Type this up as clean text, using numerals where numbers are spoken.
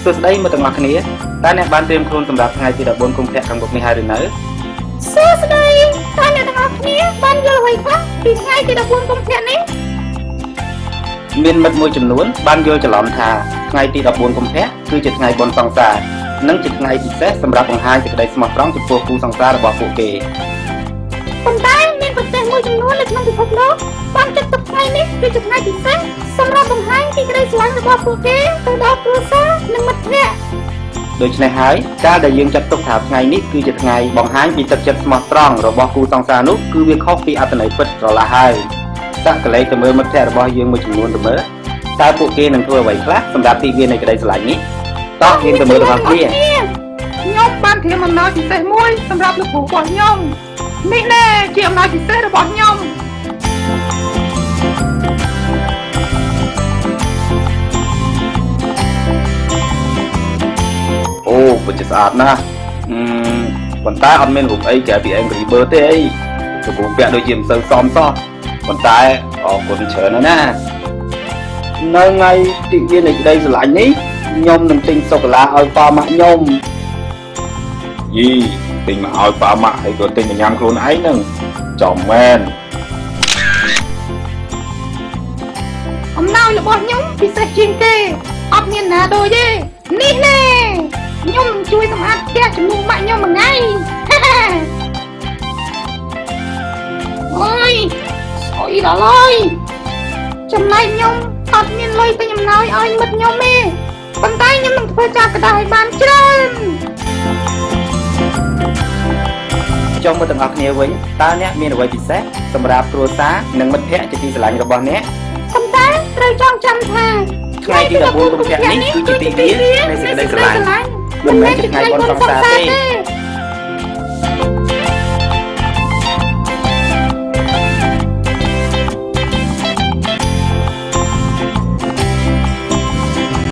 សួស្តីមកទាំងអស់គ្នាតើអ្នកបានត្រៀមខ្លួនសម្រាប់ថ្ងៃទី14កុម្ភៈខាងមុខនេះហើយឬនៅសួស្តីតើអ្នកទាំងអស់គ្នាបានយល់អ្វីខ្លះពីថ្ងៃទី14កុម្ភៈនេះមានមិត្តមួយចំនួនបានយល់ច្រឡំថាថ្ងៃទី14កុម្ភៈគឺជាថ្ងៃបុណ្យសង្សារនិងជាថ្ងៃពិសេសសម្រាប់បង្ហាញសេចក្តីស្មោះត្រង់ចំពោះគូសង្សាររបស់ពួកគេប៉ុន្តែមានប្រទេសមួយចំនួននៅក្នុងពិភពលោកបានចាត់ទុកថ្ងៃនេះគឺជាថ្ងៃពិសេសសម្រាប់បង្ហាញពីក្តីស្រឡាញ់របស់ពួកគេទៅដល់គ្រួសារនិងមិត្តភក្តិដូច្នេះហើយការដែលយើងចាត់ទុកថាថ្ងៃនេះគឺជាថ្ងៃបង្ហាញពីទឹកចិត្តស្មោះត្រង់របស់គូសង្សារនោះគឺវាខុសពីអត្ថន័យពិតស្រឡះហើយតាក់កលេសទៅមើលមិត្តភក្តិរបស់យើងមួយចំនួនទៅមើលតើពួកគេនឹងធ្វើអ្វីខ្លះសម្រាប់ទីវានៃក្តីស្រឡាញ់នេះតោះយើងទៅមើលរបស់គ្នាខ្ញុំបានត្រៀមអំណោយពិសេសមួយសម្រាប់លោកគ្រូរបស់ខ្ញុំនេះណែជាអំណោយពិសេសរបស់ខ្ញុំអូពិតជាស្អាតណាស់ប៉ុន្តែអត់មានរូបអីក្រៅពី Angry Bird ទេអីលោកគ្រូពាក់ដូចជាមិនសូវសមសោះប៉ុន្តែអរគុណច្រើនណាស់នៅថ្ងៃទីវានៃក្តីស្រឡាញ់នេះខ្ញុំនឹងទិញសូកូឡាឲ្យប៉ាម៉ាក់ខ្ញុំយីទិញមកឲ្យប៉ាម៉ាក់ហើយក៏ទិញមកញ៉ាំខ្លួនឯងហ្នឹងចំមែនអំណោយរបស់ខ្ញុំពិសេសជាងគេអត់មានណាដូចទេនេះណែខ្ញុំនឹងជួយសម្អាតផ្ទះជំនួសម៉ាក់ខ្ញុំមួយថ្ងៃអើយស្អុយដល់ហើយចំណែកខ្ញុំអត់មានលុយទិញអំណោយឲ្យមិត្តខ្ញុំទេប៉ុន្តែខ្ញុំនឹងធ្វើការកណ្ដាលឲ្យបានច្រើនចុះមកទាំងអស់គ្នាវិញតើអ្នកមានអ្វីពិសេសសម្រាប់គ្រួសារនិងមិត្តភក្តិជាទីស្រឡាញ់របស់អ្នកប៉ុន្តែត្រូវចងចាំថាថ្ងៃទី14កុម្ភៈនេះគឺជាទីវានៃសេចក្តីស្រឡាញ់មិនមែនជាថ្ងៃបុណ្យសង្សារទេ